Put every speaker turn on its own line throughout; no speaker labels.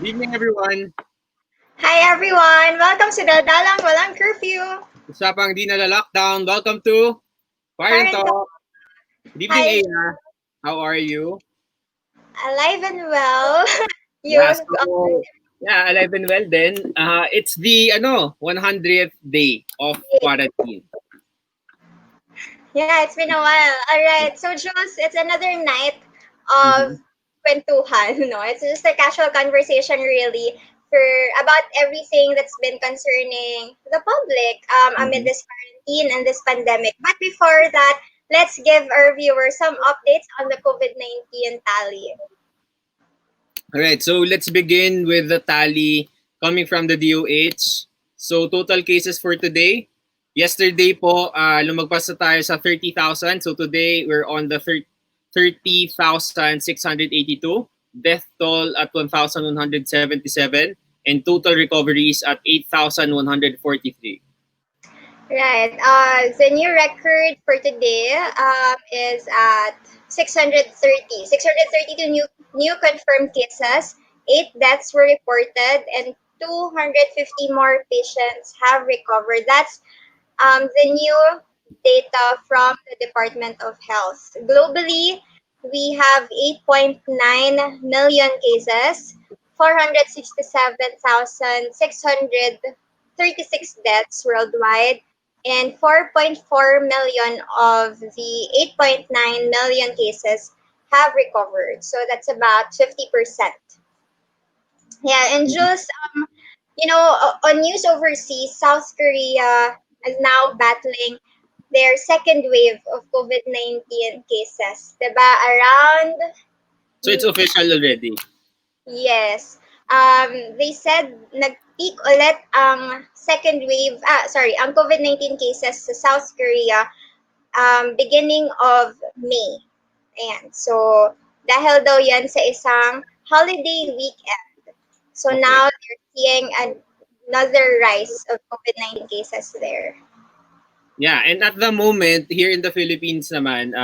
Good evening, everyone.
Hi everyone! Welcome to Daldalang Walang Curfew!
Usapang di nalalockdown. Welcome to
QuaranTalk!
QuaranTalk. Good evening,
Hi!
Aya. How are you?
Alive and well. you,
Yeah, alive and well then. It's the 100th day of quarantine.
yeah, it's been a while. Alright, so Jules, it's another night of kwentuhan, no? It's just a casual conversation really for about everything that's been concerning the public amid this quarantine and this pandemic. But before that, let's give our viewers some updates on the COVID-19 tally.
All right, so let's begin with the tally coming from the DOH. So total cases for today. Yesterday po, lumagpas na tayo sa 30,000. So today, we're on the 30,682. Death toll at 1,177. And total recoveries at 8,143.
Right. The new record for today is at 630. 632 new confirmed cases. 8 deaths were reported, and 250 more patients have recovered. That's the new data from the Department of Health. Globally, we have 8.9 million cases, 467,636 deaths worldwide, and 4.4 million of the 8.9 million cases have recovered. So that's about 50%. Yeah, and just on news overseas, South Korea is now battling their second wave of COVID-19 cases. Diba? Around,
So it's official already.
yes. They said nag-peak ulit ang second wave, ang COVID-19 cases sa South Korea beginning of May. Ayan. So, dahil daw yan sa isang holiday weekend. So
Okay.
now they're seeing another rise of COVID-19 cases there.
Yeah, and at the moment, here in the Philippines naman,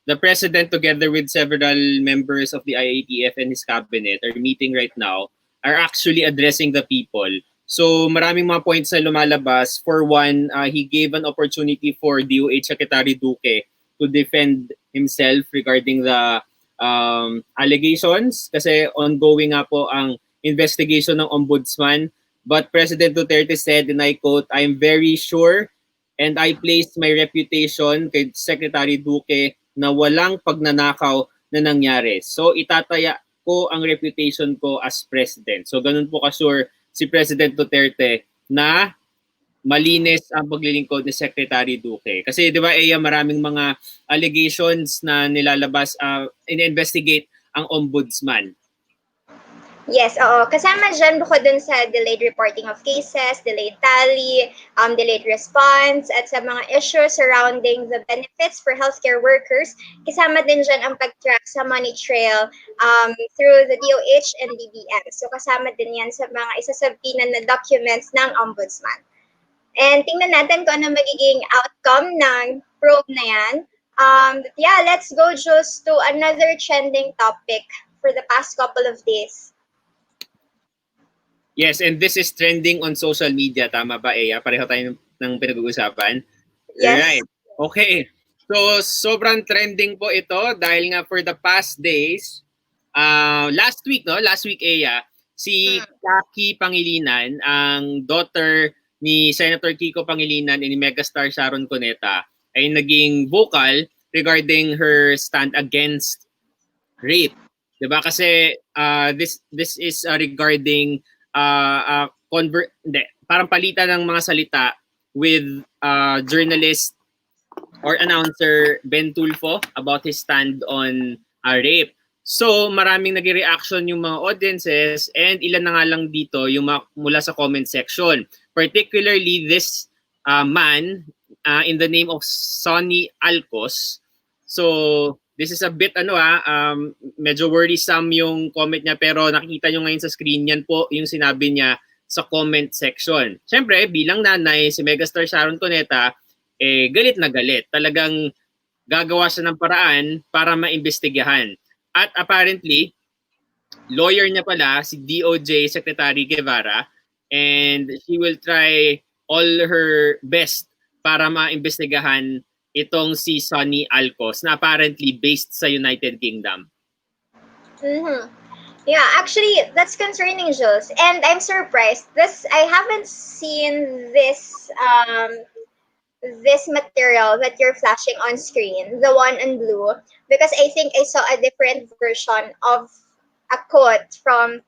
the President together with several members of the IATF and his cabinet are meeting right now, are actually addressing the people. So maraming mga points na lumalabas. For one, he gave an opportunity for DOH Secretary Duque to defend himself regarding the allegations kasi ongoing nga po ang investigation ng ombudsman. But President Duterte said, and I quote, "I am very sure and I placed my reputation kay Secretary Duque na walang pagnanakaw na nangyari. So itataya ko ang reputation ko as president." So ganun po ka-sure si President Duterte na malinis ang paglilingkod ni Secretary Duque. Kasi 'di ba maraming mga allegations na nilalabas, in-investigate ang ombudsman.
Yes, oo. Kasama dyan bukod dun sa delayed reporting of cases, delayed tally, delayed response, at sa mga issues surrounding the benefits for healthcare workers, kasama din dyan ang pag-track sa money trail through the DOH and DBM. So kasama din yan sa mga isasabina na documents ng ombudsman. And tingnan natin kung ano magiging outcome ng probe na yan. Let's go just to another trending topic for the past couple of days.
Yes, and this is trending on social media. Tama ba, Eya? Pareho tayo ng pinag-uusapan.
Yes.
Right. Okay. So, sobrang trending po ito dahil nga for the past days, last week, Eya, si Kakie Pangilinan, ang daughter ni Senator Kiko Pangilinan and ni megastar Sharon Cuneta, ay naging vocal regarding her stand against rape. Diba? Kasi this is regarding parang palitan ng mga salita with journalist or announcer Ben Tulfo about his stand on rape. So maraming nag-reaction yung mga audiences and ilan na nga lang dito yung mula sa comment section. Particularly this man in the name of Sonny Alcos. So this is a bit medyo worrisome yung comment niya pero nakikita nyo ngayon sa screen yan po yung sinabi niya sa comment section. Siyempre, bilang nanay, si megastar Sharon Cuneta, galit na galit. Talagang gagawa siya ng paraan para maimbestigahan. At apparently, lawyer niya pala, si DOJ Secretary Guevara, and she will try all her best para maimbestigahan itong si Sonny Alcos na apparently based sa United Kingdom.
Mm-hmm. Yeah, actually, that's concerning, Jules. And I'm surprised. I haven't seen this material that you're flashing on screen, the one in blue, because I think I saw a different version of a quote from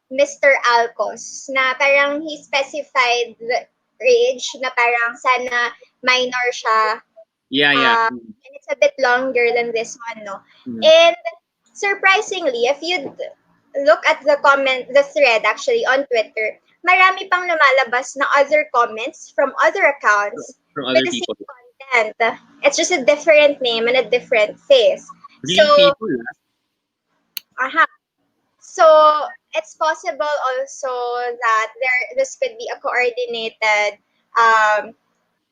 Mr. Alcos na parang he specified the age na parang sana minor siya.
Yeah.
And it's a bit longer than this one, no?
Mm.
And surprisingly, if you look at the thread actually on Twitter, marami pang lumalabas na other comments from other accounts
From other
with the
people.
same content. It's just a different name and a different face.
Real people.
So it's possible also that this could be a coordinated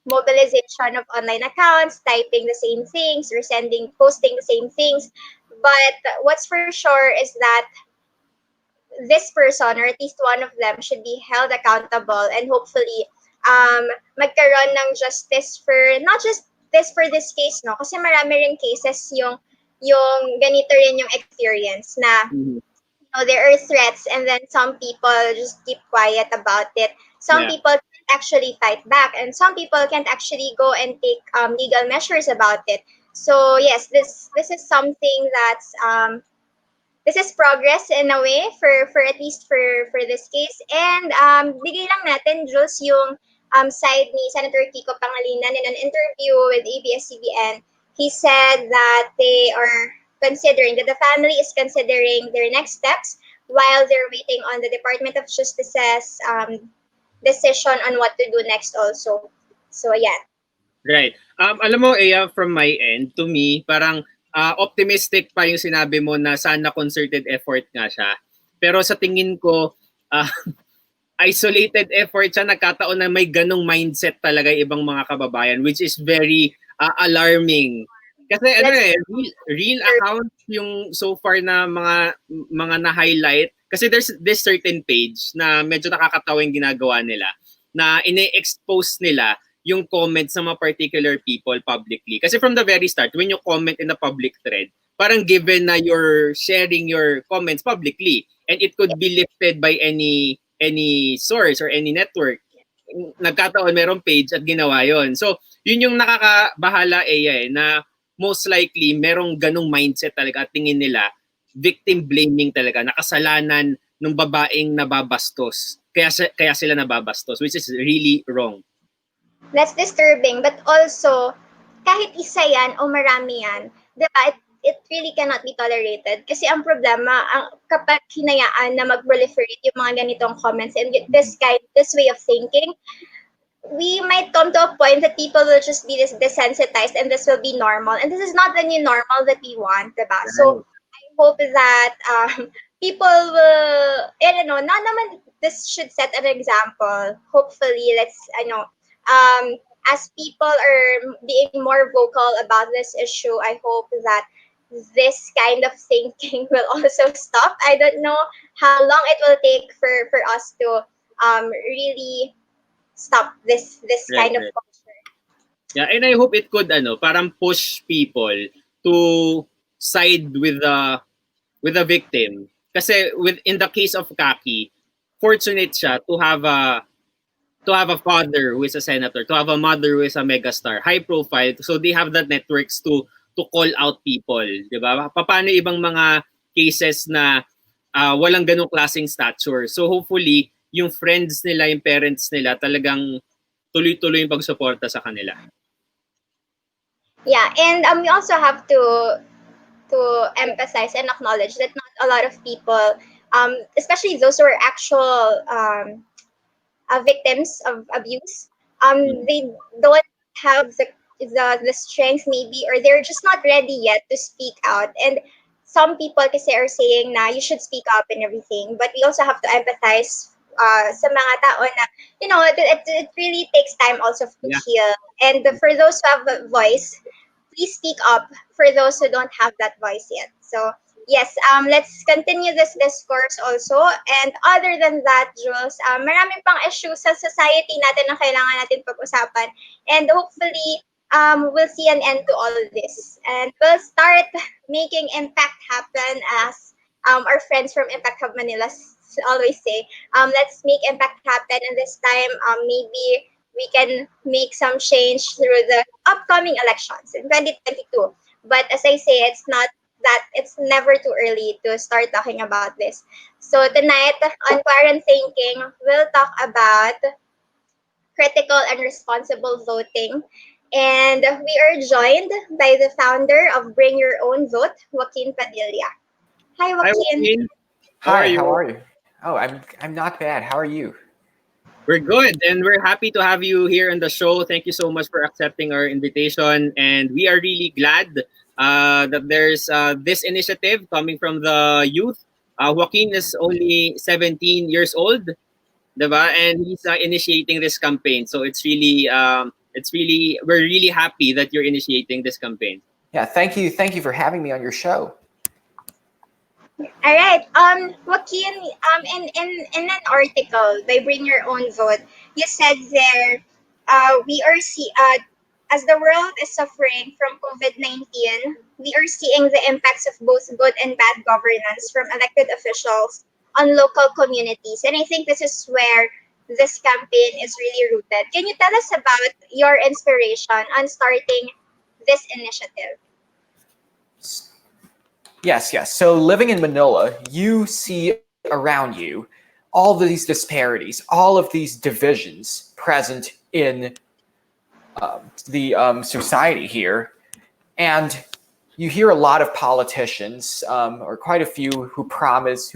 mobilization of online accounts, typing the same things or posting the same things. But what's for sure is that this person or at least one of them should be held accountable and hopefully magkaroon ng justice for not just this case, no, kasi marami ring cases yung ganito rin yung experience na there are threats and then some people just keep quiet about it. Some people can't actually fight back and some people can't actually go and take legal measures about it. So yes, this is something that's this is progress in a way for at least for this case. And bigay lang natin, Jules, yung side ni Senator Kiko Pangilinan in an interview with ABS-CBN. He said that the family is considering their next steps while they're waiting on the Department of Justice's decision on what to do next also. So yeah.
Right. Alam mo, Aya, from my end, to me, parang optimistic pa yung sinabi mo na sana concerted effort nga siya. Pero sa tingin ko, isolated effort siya, nagkataon na may ganong mindset talaga ibang mga kababayan, which is very alarming. Kasi real account yung so far na mga na-highlight. Kasi there's this certain page na medyo nakakatawa yung ginagawa nila na ine-expose nila yung comments ng mga particular people publicly. Kasi from the very start, when you comment in a public thread, parang given na you're sharing your comments publicly and it could be lifted by any source or any network. Nagkataon merong page at ginawa yon. So, yun yung nakakabahala na most likely merong ganong mindset talaga at tingin nila victim blaming talaga, nakasalanan ng babaeng nababastos. Kaya sila nababastos, which is really wrong.
That's disturbing, but also kahit isa yan o marami yan, diba, it really cannot be tolerated. Kasi ang problema, kapag hinayaan na mag-proliferate yung mga ganitong comments and this way of thinking, we might come to a point that people will just be desensitized and this will be normal. And this is not the new normal that we want, diba? Right. So I hope that people will, not naman this should set an example. Hopefully, as people are being more vocal about this issue, I hope that this kind of thinking will also stop. I don't know how long it will take for us to really stop this kind of culture.
Yeah, and I hope it could parang push people to side with the victim. Kasi in the case of Kakie, fortunate siya to have a father who is a senator, to have a mother who is a megastar, high profile. So they have the networks to call out people, di ba? Paano ibang mga cases na walang ganong klaseng stature. So hopefully, yung friends nila, yung parents nila, talagang tuloy-tuloy yung pagsuporta sa kanila.
Yeah, and we also have to emphasize and acknowledge that not a lot of people, especially those who are actual victims of abuse, they don't have the strength maybe, or they're just not ready yet to speak out. And some people kasi are saying na you should speak up and everything, but we also have to empathize sa mga tao na, it really takes time also to heal. And for those who have a voice, please speak up for those who don't have that voice yet. So Yes, let's continue this discourse also. And other than that, Jules, marami pang issues sa society natin na kailangan natin pag-usapan. And hopefully, we'll see an end to all this. And we'll start making impact happen as our friends from Impact Hub Manila always say. Let's make impact happen. And this time, maybe we can make some change through the upcoming elections in 2022. But as I say, it's never too early to start talking about this. So tonight on Quarant Thinking, we'll talk about critical and responsible voting. And we are joined by the founder of Bring Your Own Vote, Joaquin Padilla. Hi,
Hi,
Joaquin.
Joaquin. How are
Hi,
you?
how are you? Oh, I'm not bad. How are you?
We're good, and we're happy to have you here on the show. Thank you so much for accepting our invitation, and we are really glad that there's this initiative coming from the youth. Joaquin is only 17 years old, diba? And he's initiating this campaign. So we're really happy that you're initiating this campaign.
Yeah, thank you for having me on your show.
All right. Joaquin, in an article by Bring Your Own Vote, you said there, we are as the world is suffering from COVID-19, we are seeing the impacts of both good and bad governance from elected officials on local communities, and I think this is where this campaign is really rooted. Can you tell us about your inspiration on starting this initiative?
Yes. So living in Manila, you see around you all of these disparities, all of these divisions present in the society here, and you hear a lot of politicians, or quite a few, who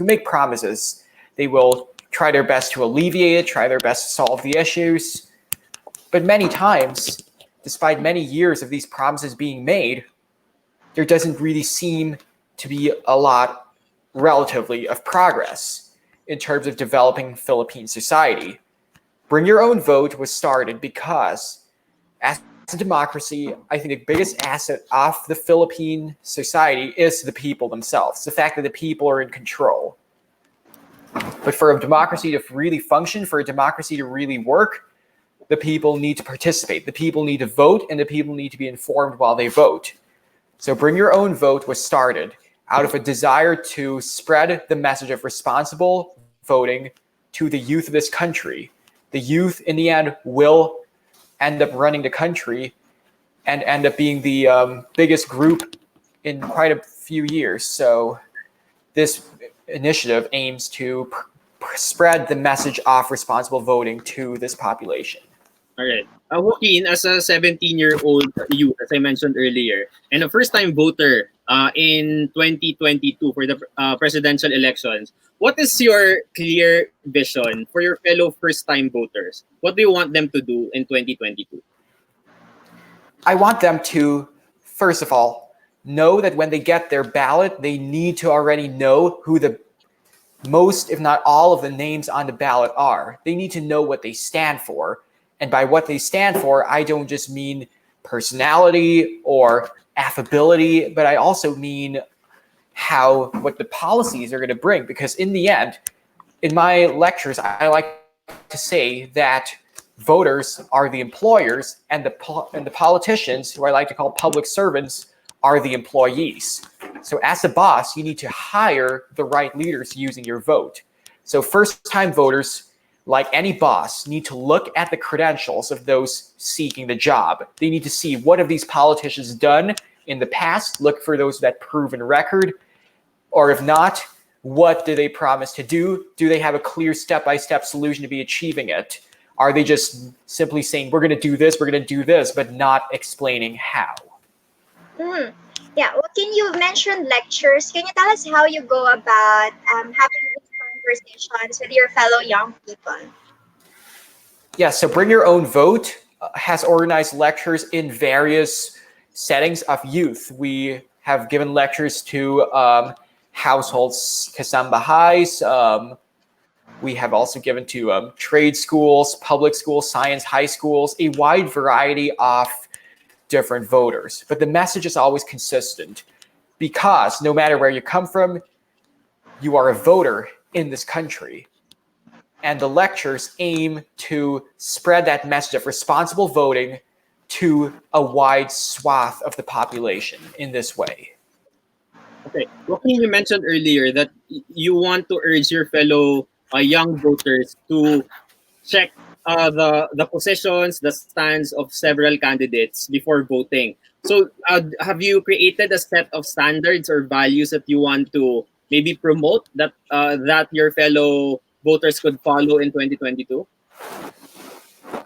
make promises. They will try their best to alleviate it, try their best to solve the issues, but many times, despite many years of these promises being made, there doesn't really seem to be a lot, relatively, of progress in terms of developing Philippine society. Bring Your Own Vote was started because, as a democracy, I think the biggest asset of the Philippine society is the people themselves, the fact that the people are in control. But for a democracy to really function, for a democracy to really work, the people need to participate, the people need to vote, and the people need to be informed while they vote. So Bring Your Own Vote was started out of a desire to spread the message of responsible voting to the youth of this country. The youth, in the end, will end up running the country and end up being the biggest group in quite a few years. So this initiative aims to spread the message of responsible voting to this population.
All right. Joaquin, as a 17-year-old youth, as I mentioned earlier, and a first-time voter in 2022 for the presidential elections, what is your clear vision for your fellow first-time voters? What do you want them to do in 2022?
I want them to, first of all, know that when they get their ballot, they need to already know who the most, if not all, of the names on the ballot are. They need to know what they stand for. And by what they stand for, I don't just mean personality or affability, but I also mean what the policies are going to bring. Because in the end, in my lectures, I like to say that voters are the employers and the politicians, who I like to call public servants, are the employees. So as a boss, you need to hire the right leaders using your vote. So first-time voters, like any boss, need to look at the credentials of those seeking the job. They need to see, what have these politicians done in the past, look for those that proven record, or if not, what do they promise to do? Do they have a clear step-by-step solution to be achieving it? Are they just simply saying, we're going to do this, but not explaining how?
Yeah, well, can you mention lectures? Can you tell us how you go about having these conversations with your fellow young people?
Yeah, so Bring Your Own Vote has organized lectures in various settings of youth. We have given lectures to households, kasambahays. We have also given to trade schools, public schools, science high schools, a wide variety of different voters. But the message is always consistent. because no matter where you come from, you are a voter in this country. And the lectures aim to spread that message of responsible voting to a wide swath of the population in this way.
Okay. Joaquin, you mentioned earlier that you want to urge your fellow young voters to check the positions, the stands of several candidates before voting. So, have you created a set of standards or values that you want to maybe promote that your fellow voters could follow in 2022?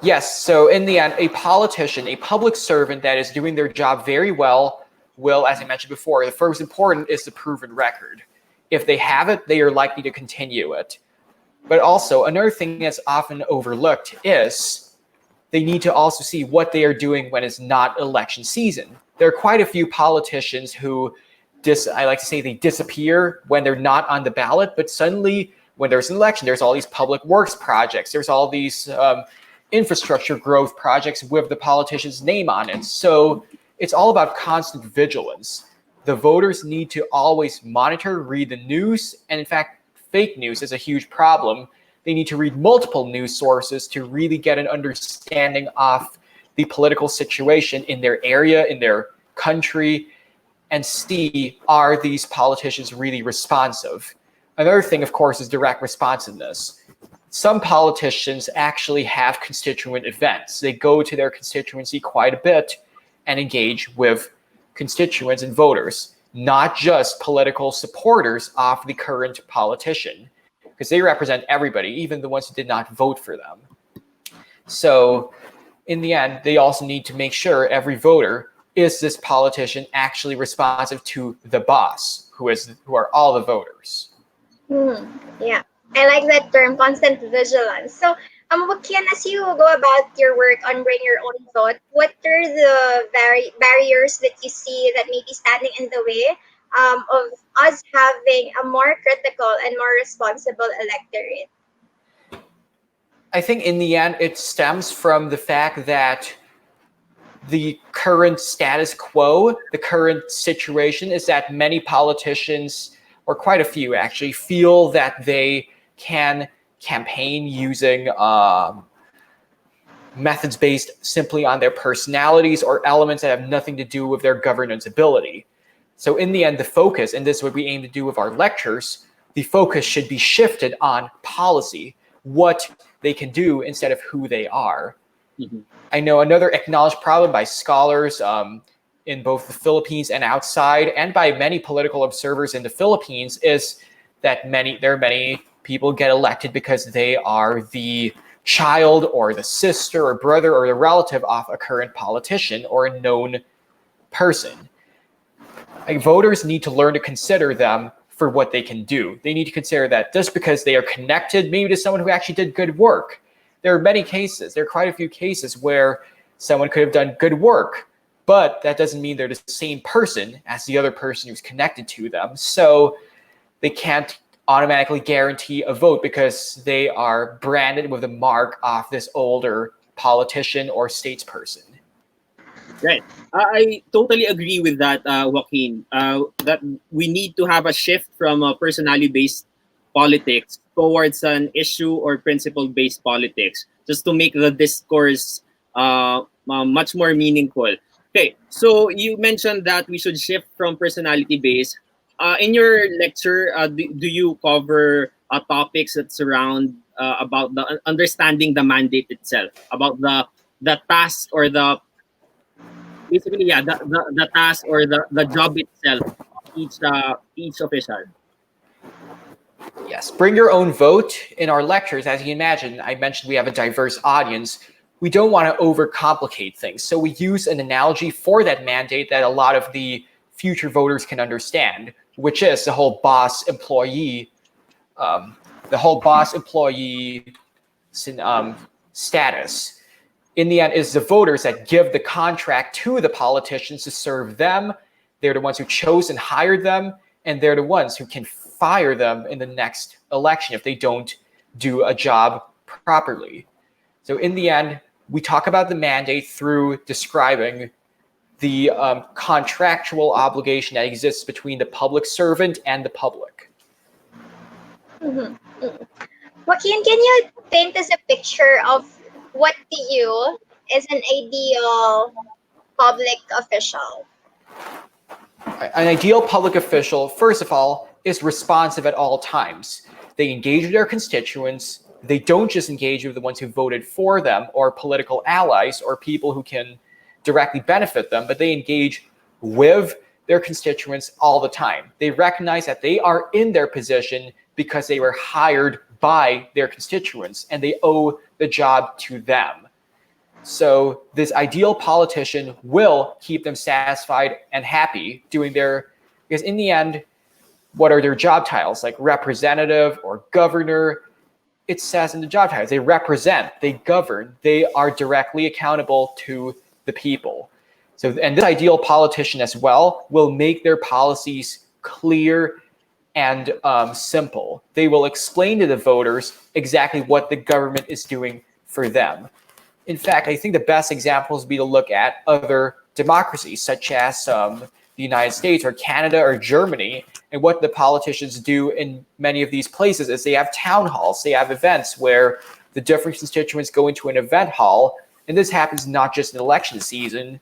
Yes, so in the end, a politician, a public servant that is doing their job very well will, as I mentioned before, the first important is the proven record. If they have it, they are likely to continue it. But also, another thing that's often overlooked is they need to also see what they are doing when it's not election season. There are quite a few politicians who, I like to say, they disappear when they're not on the ballot, but suddenly when there's an election, there's all these public works projects, there's all these infrastructure growth projects with the politician's name on it. So it's all about constant vigilance. The voters need to always monitor, read the news, and in fact, fake news is a huge problem. They need to read multiple news sources to really get an understanding of the political situation in their area, in their country, and see, are these politicians really responsive? Another thing, of course, is direct responsiveness. Some politicians actually have constituent events. They go to their constituency quite a bit and engage with constituents and voters, not just political supporters of the current politician, because they represent everybody, even the ones who did not vote for them. So in the end, they also need to make sure every voter, is this politician actually responsive to the boss, who are all the voters?
Yeah, I like that term, constant vigilance. So, Wakian, as you go about your work on Bring Your Own Thought, what are the barriers that you see that may be standing in the way of us having a more critical and more responsible electorate?
I think in the end, it stems from the fact that the current status quo, the current situation is that many politicians, or quite a few actually, feel that they can campaign using methods based simply on their personalities or elements that have nothing to do with their governance ability. So in the end, the focus, and this is what we aim to do with our lectures, the focus should be shifted on policy, what they can do instead of who they are.
Mm-hmm.
I know another acknowledged problem by scholars in both the Philippines and outside, and by many political observers in the Philippines, is that there are many people get elected because they are the child or the sister or brother or the relative of a current politician or a known person. Voters need to learn to consider them for what they can do. They need to consider that just because they are connected maybe to someone who actually did good work. There are many cases, there are quite a few cases where someone could have done good work, but that doesn't mean they're the same person as the other person who's connected to them. So they can't automatically guarantee a vote because they are branded with the mark of this older politician or statesperson.
Right. I totally agree with that, Joaquin. That we need to have a shift from personality-based politics towards an issue or principle-based politics, just to make the discourse much more meaningful. Okay, so you mentioned that we should shift from personality-based. In your lecture, do you cover topics that surround about the understanding the mandate itself, about the task or the basically, yeah, the task or the job itself of each official?
Yes, bring your own vote. In our lectures, as you imagine, I mentioned we have a diverse audience. We don't want to overcomplicate things. So we use an analogy for that mandate that a lot of the future voters can understand, which is the whole boss-employee status. In the end, is the voters that give the contract to the politicians to serve them. They're the ones who chose and hired them, and they're the ones who can fire them in the next election if they don't do a job properly. So in the end, we talk about the mandate through describing the contractual obligation that exists between the public servant and the public.
Mhm. Mhm. Joaquin, can you paint us a picture of what to you is an ideal public official?
An ideal public official, first of all, is responsive at all times. They engage with their constituents. They don't just engage with the ones who voted for them or political allies or people who can directly benefit them, but they engage with their constituents all the time. They recognize that they are in their position because they were hired by their constituents and they owe the job to them. So this ideal politician will keep them satisfied and happy doing because in the end, what are their job titles? Like representative or governor, it says in the job titles, they represent, they govern, they are directly accountable to the people. So, and this ideal politician as well will make their policies clear and simple. They will explain to the voters exactly what the government is doing for them. In fact, I think the best examples would be to look at other democracies, such as the United States or Canada or Germany. And what the politicians do in many of these places is they have town halls, they have events where the different constituents go into an event hall. And this happens not just in election season.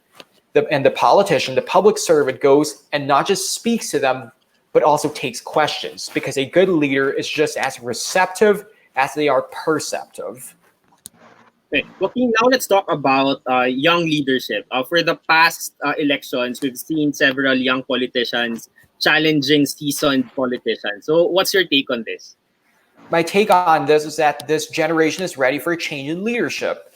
And the politician, the public servant goes and not just speaks to them, but also takes questions, because a good leader is just as receptive as they are perceptive.
Okay. Joaquin, now let's talk about young leadership. For the past elections, we've seen several young politicians challenging seasoned politicians. So what's your take on this?
My take on this is that this generation is ready for a change in leadership.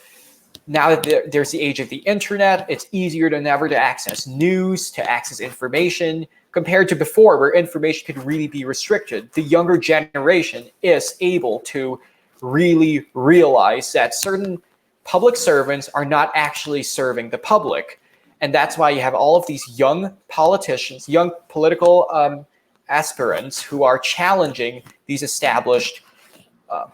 Now that there's the age of the internet, it's easier than ever to access news, to access information, compared to before where information could really be restricted. The younger generation is able to really realize that certain public servants are not actually serving the public. And that's why you have all of these young politicians, young political aspirants who are challenging these established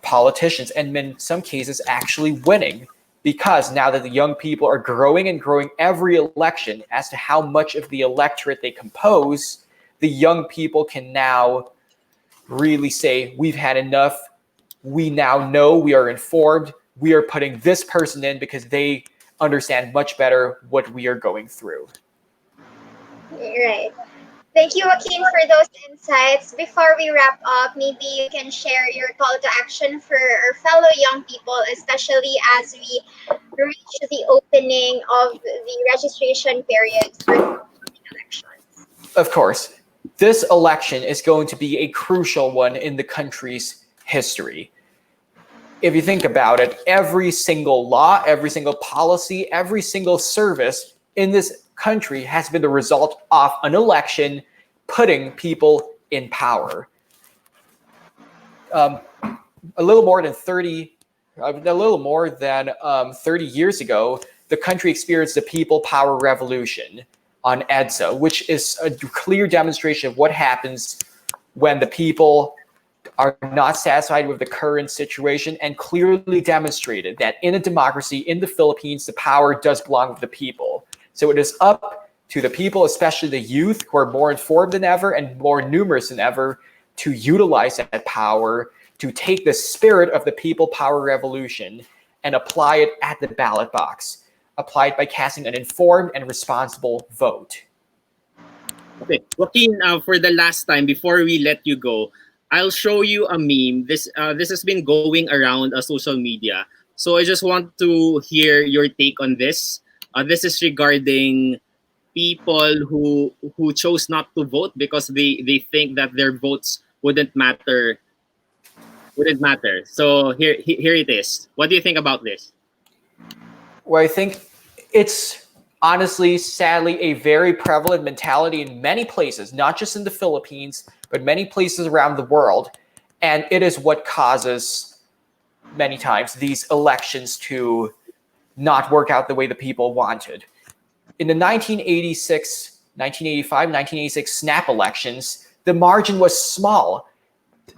politicians, and in some cases actually winning, because now that the young people are growing and growing every election as to how much of the electorate they compose, the young people can now really say, we've had enough. We now know, we are informed, we are putting this person in because they understand much better what we are going through.
Right. Thank you, Joaquin, for those insights. Before we wrap up, maybe you can share your call to action for our fellow young people, especially as we reach the opening of the registration periods for elections.
Of course, this election is going to be a crucial one in the country's history. If you think about it, every single law, every single policy, every single service in this country has been the result of an election putting people in power. A little more than 30 years ago, the country experienced the People Power Revolution on EDSA, which is a clear demonstration of what happens when the people are not satisfied with the current situation, and clearly demonstrated that in a democracy in the Philippines, the power does belong with the people. So it is up to the people, especially the youth, who are more informed than ever and more numerous than ever, to utilize that power, to take the spirit of the People Power Revolution and apply it at the ballot box. Apply it by casting an informed and responsible vote.
Okay, Joaquin, for the last time, before we let you go, I'll show you a meme. This has been going around social media. So I just want to hear your take on this. This is regarding people who chose not to vote because they think that their votes wouldn't matter. So here it is. What do you think about this?
Well, I think it's honestly, sadly, a very prevalent mentality in many places, not just in the Philippines, but many places around the world. And it is what causes many times these elections to not work out the way the people wanted. In the 1985, 1986 snap elections, the margin was small.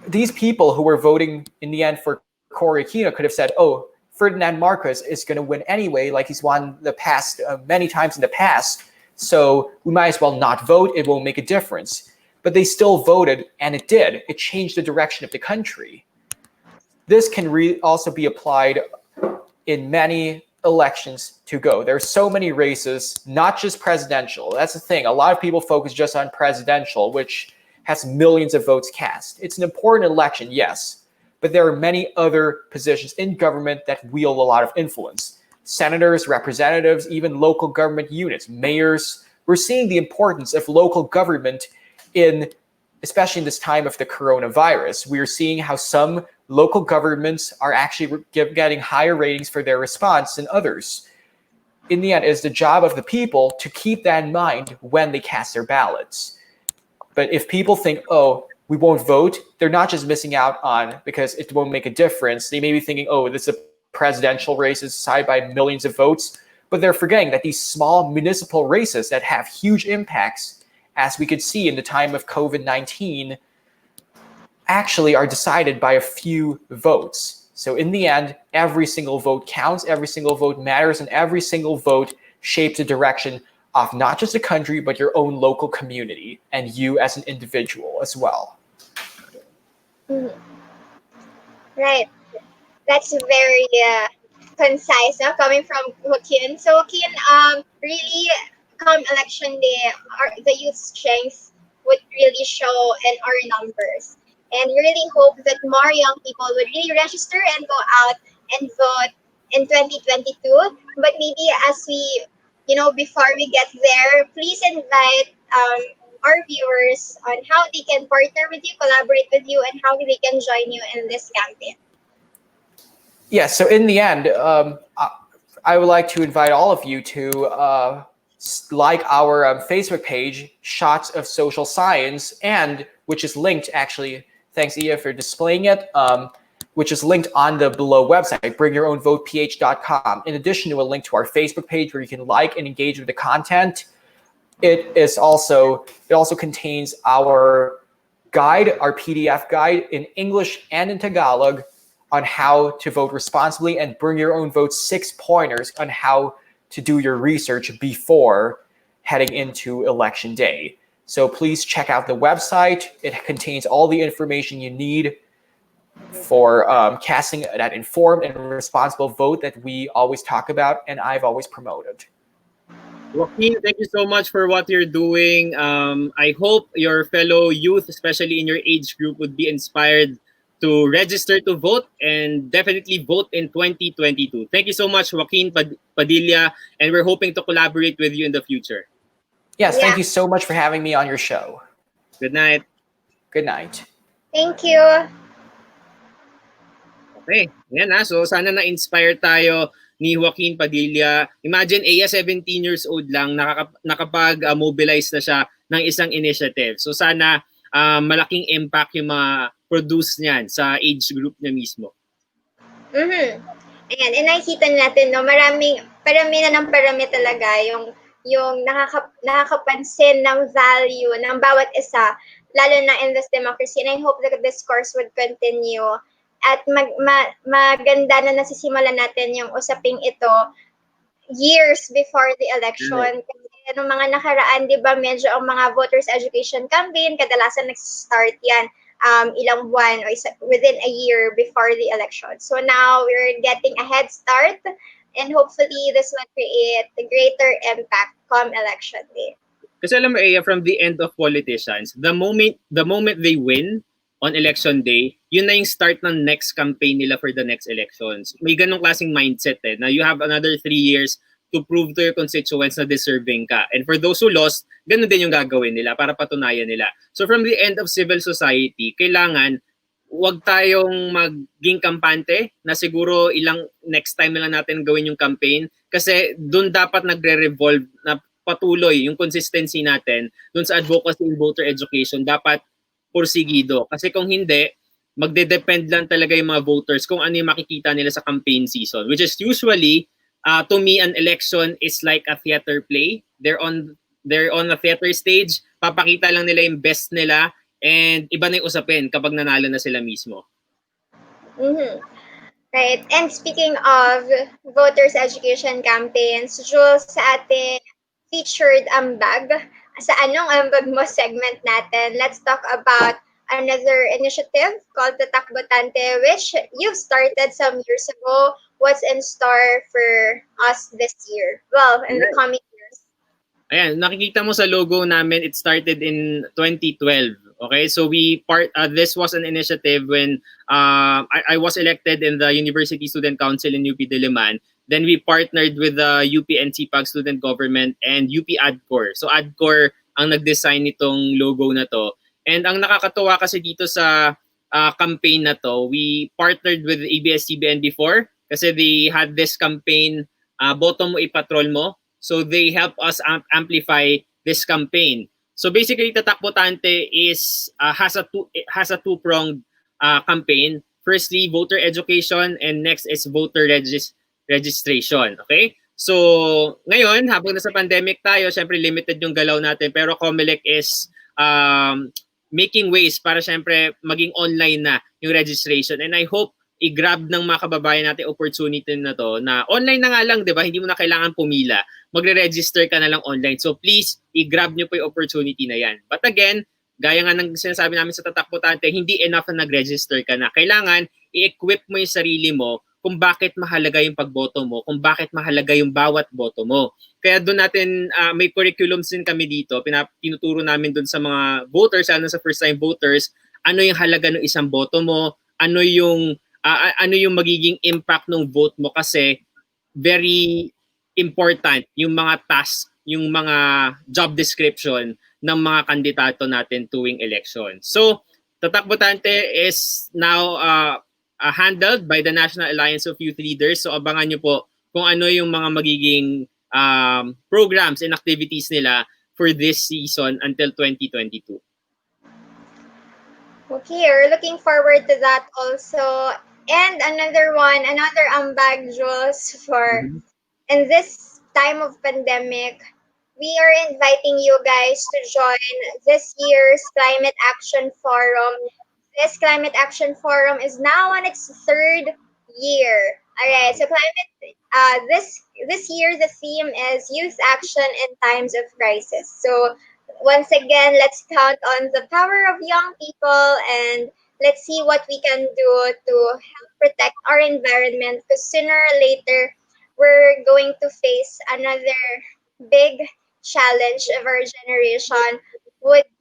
These people who were voting in the end for Cory Aquino could have said, oh, Ferdinand Marcos is going to win anyway, like he's won the past many times in the past. So we might as well not vote. It won't make a difference. But they still voted, and it did. It changed the direction of the country. This can also be applied in many elections to go. There are so many races, not just presidential. That's the thing. A lot of people focus just on presidential, which has millions of votes cast. It's an important election, yes, but there are many other positions in government that wield a lot of influence. Senators, representatives, even local government units, mayors. We're seeing the importance of local government especially in this time of the coronavirus. We're seeing how some local governments are actually getting higher ratings for their response than others. In the end, it's the job of the people to keep that in mind when they cast their ballots. But if people think, oh, we won't vote, they're not just missing out on because it won't make a difference. They may be thinking, oh, this is a presidential race decided by millions of votes, but they're forgetting that these small municipal races that have huge impacts, as we could see in the time of COVID-19, actually are decided by a few votes. So in the end, every single vote counts, every single vote matters, and every single vote shapes the direction of not just the country, but your own local community and you as an individual as well.
Right. That's very concise, no? Coming from Joaquin. So Joaquin, really, come election day, the youth strength would really show in our numbers. And really hope that more young people would really register and go out and vote in 2022. But maybe as we, before we get there, please invite our viewers on how they can partner with you, collaborate with you, and how they can join you in this campaign.
Yeah, so in the end, I would like to invite all of you to like our Facebook page, Shots of Social Science, and which is linked, actually, thanks Ia for displaying it, which is linked on the below website, bringyourownvoteph.com. In addition to a link to our Facebook page where you can like and engage with the content, it also contains our guide, our PDF guide in English and in Tagalog on how to vote responsibly, and Bring Your Own Vote 6 pointers on how to do your research before heading into election day. So please check out the website. It contains all the information you need for casting that informed and responsible vote that we always talk about and I've always promoted.
Joaquin, thank you so much for what you're doing. I hope your fellow youth, especially in your age group, would be inspired to register to vote and definitely vote in 2022. Thank you so much, Joaquin Padilla, and we're hoping to collaborate with you in the future.
Yes, thank you so much for having me on your show.
Good night.
Good night.
Thank you.
Okay, yan na. So sana na-inspire tayo ni Joaquin Padilla. Imagine, 17 years old lang, nakapag-mobilize na siya ng isang initiative. So sana malaking impact yung mga produce niyan sa age group niya mismo.
Ayan, and nakikita natin, no, parami na ng parami talaga yung nakakapansin ng value ng bawat isa, lalo na in this democracy. And I hope that this course would continue at maganda na nasisimulan natin yung usaping ito years before the election. Kasi anong mga nakaraan, di ba, medyo ang mga voters education campaign, kadalasan nag-start yan ilang buwan or within a year before the election. So now we're getting a head start, and hopefully this will create a greater impact come election day.
Kasi alam mo, from the end of politicians, the moment they win on election day, yun na yung start ng next campaign nila for the next elections. May ganong klaseng mindset na you have another 3 years to prove to your constituents na deserving ka. And for those who lost, ganun din yung gagawin nila para patunayan nila. So from the end of civil society, kailangan wag tayong maging kampante na siguro next time na lang natin gawin yung campaign, kasi doon dapat nagre-revolve na patuloy yung consistency natin doon sa advocacy and voter education, dapat porsigido. Kasi kung hindi, magde-depend lang talaga yung mga voters kung ano yung makikita nila sa campaign season, which is usually, to me, an election is like a theater play. They're on a theater stage, papakita lang nila yung best nila, and iba na yung usapin kapag nanalo na sila mismo.
Right. And speaking of voters education campaigns, Jules, sa ating featured Ambag sa Anong Ambag Mo segment natin. Let's talk about another initiative called Tatak Botante, which you've started some years ago. What's in store for us this year? Well, in the coming years.
Ayan, nakikita mo sa logo namin, it started in 2012. Okay, so this was an initiative when I was elected in the University Student Council in UP Diliman. Then we partnered with the UP NCPAG Student Government and UP ADCOR. So ADCOR ang nag-design nitong logo na to. And ang nakakatuwa kasi dito sa campaign na to, we partnered with ABS-CBN before kasi they had this campaign, Boto Mo Ipatrol Mo. So they help us amplify this campaign. So basically, Tatak Botante has a two-pronged campaign. Firstly, voter education, and next is voter registration. Okay? So ngayon, habang nasa pandemic tayo, syempre limited yung galaw natin. Pero COMELEC is making ways para syempre maging online na yung registration. And I hope i-grab ng mga kababayan natin opportunity na to na online na nga lang, di ba? Hindi mo na kailangan pumila. Magre-register ka na lang online. So please, i-grab nyo po yung opportunity na yan. But again, gaya nga ng sinasabi namin sa Tatak Botante, hindi enough na nag-register ka na. Kailangan i-equip mo yung sarili mo kung bakit mahalaga yung pagboto mo, kung bakit mahalaga yung bawat boto mo. Kaya doon natin, may curriculums din kami dito. Tinuturo namin doon sa mga voters, ano sa first-time voters, ano yung halaga ng isang boto mo, ano yung magiging impact ng vote mo kasi very important yung mga task, yung mga job description ng mga kandidato natin tuwing election. So, Tatak Botante is now handled by the National Alliance of Youth Leaders. So, abangan nyo po kung ano yung mga magiging programs and activities nila for this season until 2022.
Okay, we're looking forward to that also. And another Ambag, Jules, for in this time of pandemic, we are inviting you guys to join this year's Climate Action Forum. This Climate Action Forum is now on its third year. All right, so this year the theme is Youth Action in Times of Crisis. So once again, let's count on the power of young people and let's see what we can do to help protect our environment because sooner or later, we're going to face another big challenge of our generation,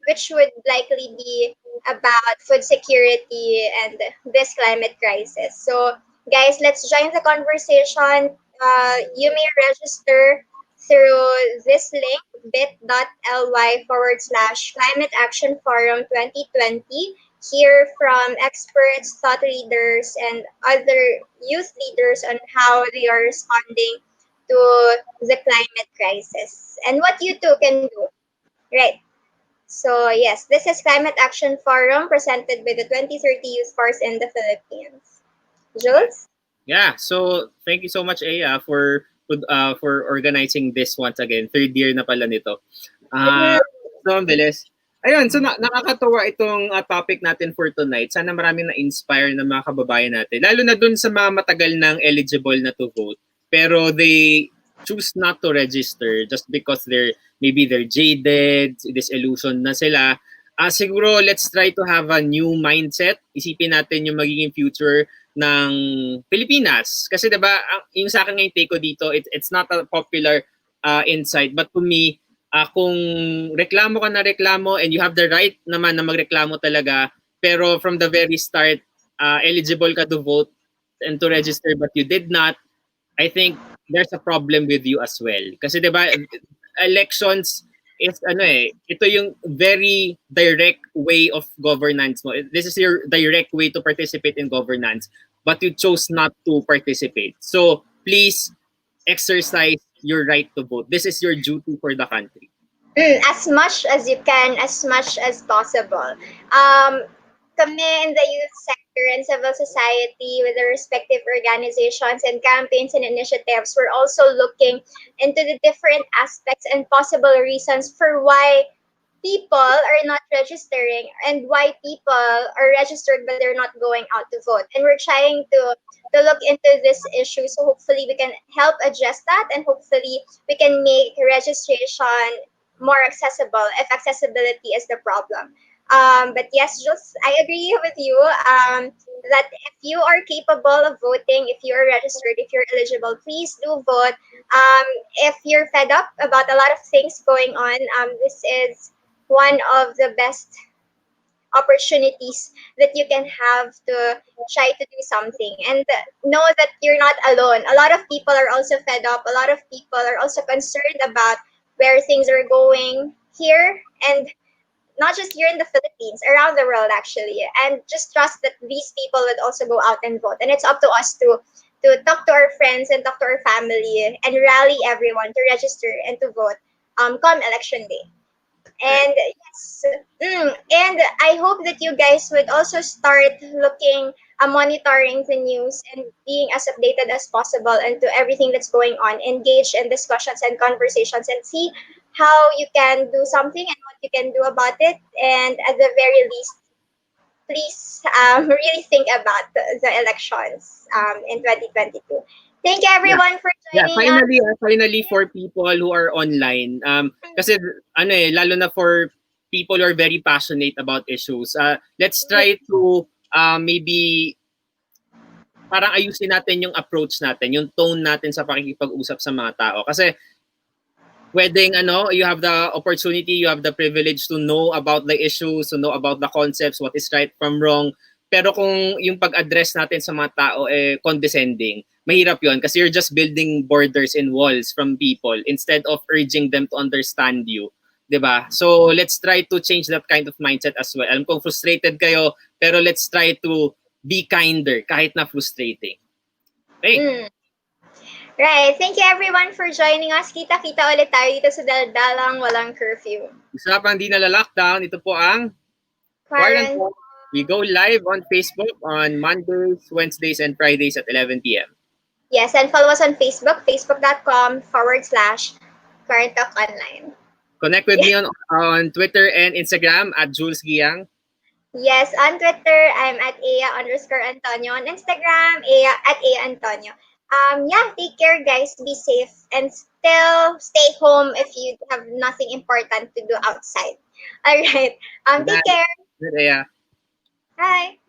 which would likely be about food security and this climate crisis. So, guys, let's join the conversation. You may register through this link, bit.ly/Climate Action Forum 2020. Hear from experts, thought leaders, and other youth leaders on how they are responding to the climate crisis and what you too can do. Right. So, yes, this is Climate Action Forum presented by the 2030 Youth Force in the Philippines. Jules?
Yeah, so thank you so much, Aya, for organizing this once again. Third year na pala nito. So, ang bilis. Ayun, so nakakatuwa itong topic natin for tonight. Sana maraming na-inspire ng mga kababayan natin. Lalo na dun sa mga matagal nang eligible na to vote. Pero they choose not to register just because maybe they're jaded, disillusioned na sila. Siguro, let's try to have a new mindset. Isipin natin yung magiging future ng Pilipinas. Kasi diba, yung sa akin ngayong take ko dito, it's not a popular insight. But to me, kung reklamo ka na reklamo and you have the right naman na magreklamo talaga, pero from the very start, eligible ka to vote and to register but you did not, I think there's a problem with you as well. Kasi diba, elections is ito yung very direct way of governance mo. This is your direct way to participate in governance, but you chose not to participate. So please exercise your right to vote. This is your duty for the country.
As much as you can, as much as possible. Kami in the youth sector and civil society with the respective organizations and campaigns and initiatives, we're also looking into the different aspects and possible reasons for why people are not registering and why people are registered but they're not going out to vote. And we're trying to look into this issue, so hopefully we can help address that, and hopefully we can make registration more accessible if accessibility is the problem. But yes, Jules, I agree with you that if you are capable of voting, if you're registered, if you're eligible, please do vote. If you're fed up about a lot of things going on, this is one of the best opportunities that you can have to try to do something, and know that you're not alone. A lot of people are also fed up. A lot of people are also concerned about where things are going here, and not just here in the Philippines, around the world actually. And just trust that these people would also go out and vote. And it's up to us to talk to our friends and talk to our family and rally everyone to register and to vote come election day. And yes, and I hope that you guys would also start looking, monitoring the news and being as updated as possible into everything that's going on. Engage in discussions and conversations and see how you can do something and what you can do about it. And at the very least, please really think about the elections in 2022. Thank you
Yeah.
everyone for
Yeah,
joining us.
finally for people who are online, kasi lalo na for people who are very passionate about issues, let's try to maybe parang ayusin natin yung approach natin, yung tone natin sa pakikipag-usap sa mga tao. Kasi pwedeng you have the opportunity, you have the privilege to know about the issues, to know about the concepts, what is right from wrong. Pero kung yung pag-address natin sa mga tao condescending, mahirap yun kasi you're just building borders and walls from people instead of urging them to understand you. 'Di ba? So let's try to change that kind of mindset as well. Alam kong frustrated kayo, pero let's try to be kinder kahit na frustrating. Okay?
Right. Thank you everyone for joining us. Kita-kita ulit tayo dito sa Daldalang Walang Curfew.
Usapang di nalalockdown, ito po ang
Quarant-
QuaranTRENDS. We go live on Facebook on Mondays, Wednesdays, and Fridays at 11 p.m.
Yes, and follow us on Facebook, facebook.com/QuaranTalk Online.
Connect with me on Twitter and Instagram at Jules Guiang.
Yes, on Twitter, I'm at Ea_Antonio. On Instagram, at Ea Antonio. Yeah, take care, guys. Be safe and still stay home if you have nothing important to do outside. All right. Take care.
Good, Ea.
Bye.